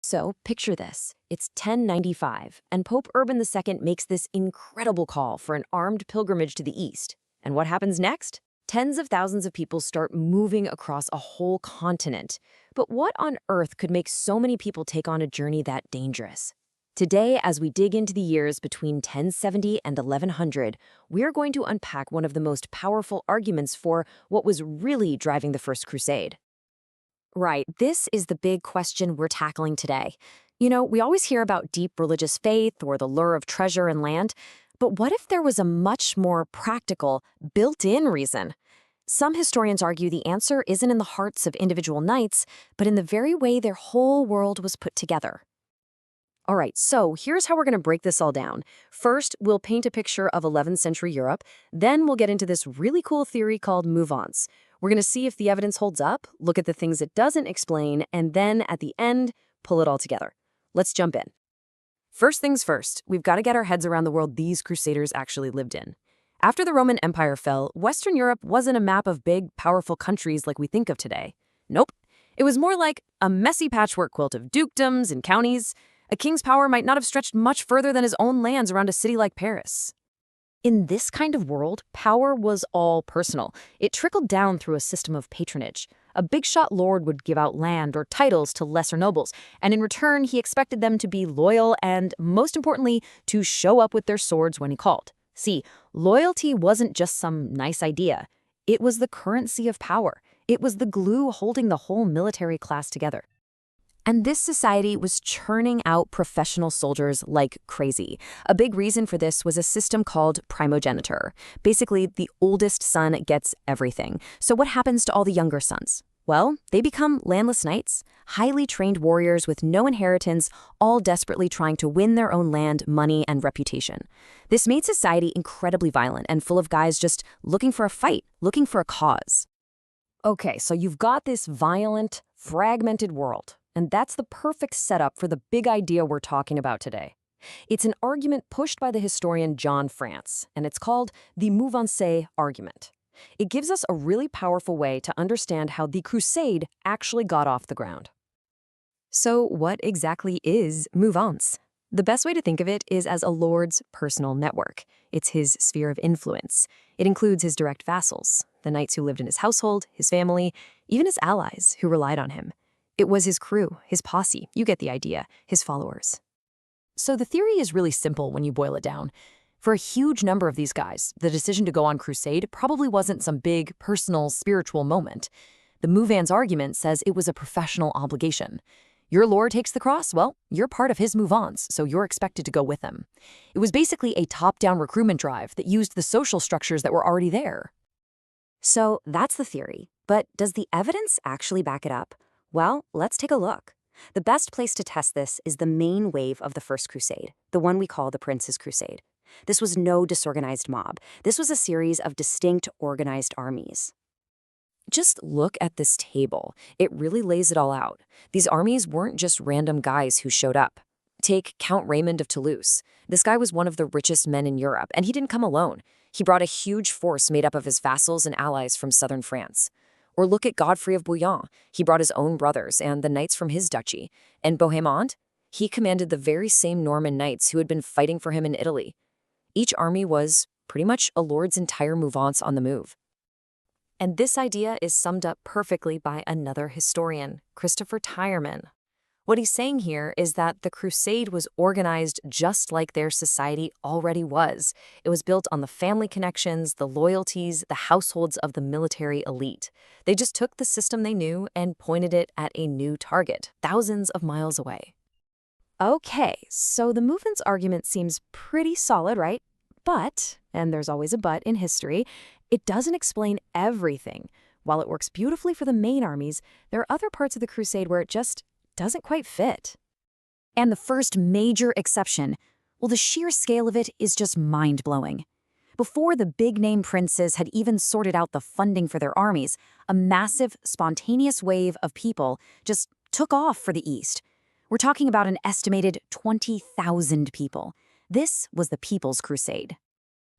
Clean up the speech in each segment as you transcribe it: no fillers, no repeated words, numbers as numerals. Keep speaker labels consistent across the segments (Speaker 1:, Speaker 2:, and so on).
Speaker 1: So, picture this. It's 1095, and Pope Urban II makes this incredible call for an armed pilgrimage to the east. And what happens next? Tens of thousands of people start moving across a whole continent. But what on earth could make so many people take on a journey that dangerous? Today, as we dig into the years between 1070 and 1100, we're going to unpack one of the most powerful arguments for what was really driving the First Crusade. Right, this is the big question we're tackling today. We always hear about deep religious faith or the lure of treasure and land, but what if there was a much more practical, built-in reason? Some historians argue the answer isn't in the hearts of individual knights, but in the very way their whole world was put together. All right, so here's how we're going to break this all down. First, we'll paint a picture of 11th century Europe. Then we'll get into this really cool theory called Mouvance. We're going to see if the evidence holds up, look at the things it doesn't explain, and then, at the end, pull it all together. Let's jump in. First things first, we've got to get our heads around the world these crusaders actually lived in. After the Roman Empire fell, Western Europe wasn't a map of big, powerful countries like we think of today. Nope. It was more like a messy patchwork quilt of dukedoms and counties. A king's power might not have stretched much further than his own lands around a city like Paris. In this kind of world, power was all personal. It trickled down through a system of patronage. A big-shot lord would give out land or titles to lesser nobles, and in return, he expected them to be loyal and, most importantly, to show up with their swords when he called. See, loyalty wasn't just some nice idea. It was the currency of power. It was the glue holding the whole military class together. And this society was churning out professional soldiers like crazy. A big reason for this was a system called primogeniture. Basically, the oldest son gets everything. So what happens to all the younger sons? Well, they become landless knights, highly trained warriors with no inheritance, all desperately trying to win their own land, money, and reputation. This made society incredibly violent and full of guys just looking for a fight, looking for a cause. Okay, so you've got this violent, fragmented world. And that's the perfect setup for the big idea we're talking about today. It's an argument pushed by the historian John France, and it's called the Mouvance Argument. It gives us a really powerful way to understand how the Crusade actually got off the ground. So what exactly is Mouvance? The best way to think of it is as a lord's personal network. It's his sphere of influence. It includes his direct vassals, the knights who lived in his household, his family, even his allies who relied on him. It was his crew, his posse, you get the idea, his followers. So the theory is really simple when you boil it down. For a huge number of these guys, the decision to go on crusade probably wasn't some big, personal, spiritual moment. The Mouvance argument says it was a professional obligation. Your lord takes the cross, well, you're part of his Mouvance, so you're expected to go with him. It was basically a top-down recruitment drive that used the social structures that were already there. So that's the theory, but does the evidence actually back it up? Well, let's take a look. The best place to test this is the main wave of the First Crusade, the one we call the Prince's Crusade. This was no disorganized mob. This was a series of distinct organized armies. Just look at this table. It really lays it all out. These armies weren't just random guys who showed up. Take Count Raymond of Toulouse. This guy was one of the richest men in Europe, and he didn't come alone. He brought a huge force made up of his vassals and allies from southern France. Or look at Godfrey of Bouillon. He brought his own brothers and the knights from his duchy. And Bohemond? He commanded the very same Norman knights who had been fighting for him in Italy. Each army was pretty much a lord's entire mouvance on the move. And this idea is summed up perfectly by another historian, Christopher Tyerman. What he's saying here is that the crusade was organized just like their society already was. It was built on the family connections, the loyalties, the households of the military elite. They just took the system they knew and pointed it at a new target, thousands of miles away. Okay, so the Mouvance argument seems pretty solid, right? But, and there's always a but in history, it doesn't explain everything. While it works beautifully for the main armies, there are other parts of the crusade where it just doesn't quite fit. And the first major exception, well, the sheer scale of it is just mind-blowing. Before the big-name princes had even sorted out the funding for their armies, a massive, spontaneous wave of people just took off for the East. We're talking about an estimated 20,000 people. This was the People's Crusade.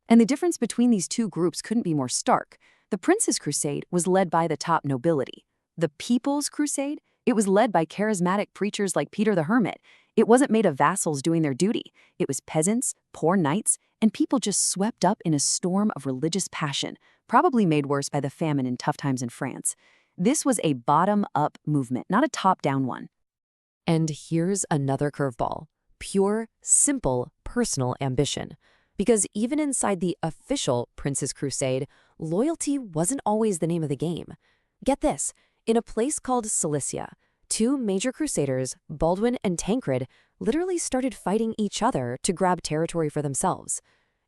Speaker 1: And the difference between these two groups couldn't be more stark. The Prince's Crusade was led by the top nobility. The People's Crusade,
Speaker 2: It was led by charismatic preachers like Peter the Hermit. It wasn't made of vassals doing their duty. It was peasants, poor knights, and people just swept up in a storm of religious passion, probably made worse by the famine in tough times in France. This was a bottom-up movement, not a top-down one.
Speaker 1: And here's another curveball. Pure, simple, personal ambition. Because even inside the official Prince's Crusade, loyalty wasn't always the name of the game. Get this, in a place called Cilicia, two major crusaders, Baldwin and Tancred, literally started fighting each other to grab territory for themselves.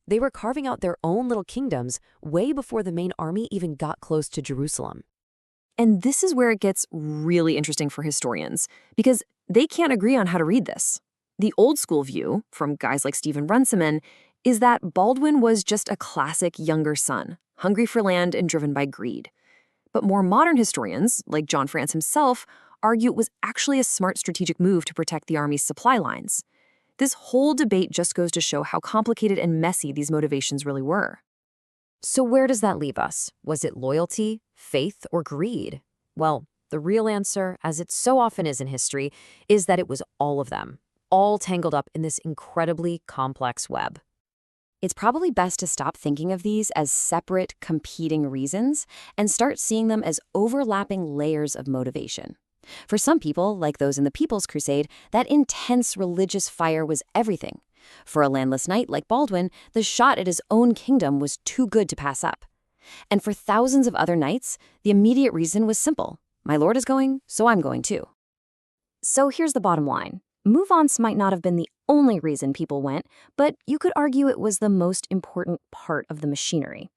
Speaker 1: They were carving out their own little kingdoms way before the main army even got close to Jerusalem.
Speaker 3: And this is where it gets really interesting for historians, because they can't agree on how to read this. The old school view, from guys like Stephen Runciman, is that Baldwin was just a classic younger son, hungry for land and driven by greed. But more modern historians, like John France himself, argue it was actually a smart strategic move to protect the army's supply lines. This whole debate just goes to show how complicated and messy these motivations really were.
Speaker 1: So where does that leave us? Was it loyalty, faith, or greed? Well, the real answer, as it so often is in history, is that it was all of them, all tangled up in this incredibly complex web.
Speaker 2: It's probably best to stop thinking of these as separate, competing reasons and start seeing them as overlapping layers of motivation. For some people, like those in the People's Crusade, that intense religious fire was everything. For a landless knight like Baldwin, the shot at his own kingdom was too good to pass up. And for thousands of other knights, the immediate reason was simple. My lord is going, so I'm going too. So here's the bottom line. Mouvance might not have been the only reason people went, but you could argue it was the most important part of the machinery.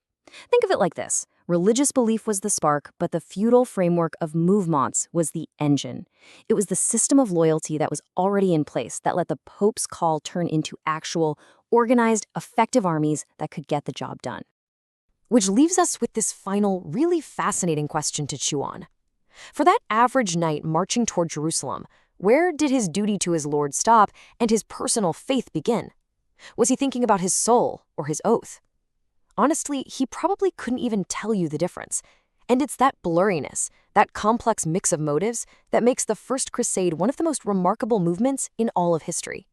Speaker 2: Think of it like this. Religious belief was the spark, but the feudal framework of mouvements was the engine. It was the system of loyalty that was already in place that let the Pope's call turn into actual, organized, effective armies that could get the job done.
Speaker 1: Which leaves us with this final, really fascinating question to chew on. For that average knight marching toward Jerusalem, where did his duty to his Lord stop and his personal faith begin? Was he thinking about his soul or his oath? Honestly, he probably couldn't even tell you the difference. And it's that blurriness, that complex mix of motives, that makes the First Crusade one of the most remarkable movements in all of history.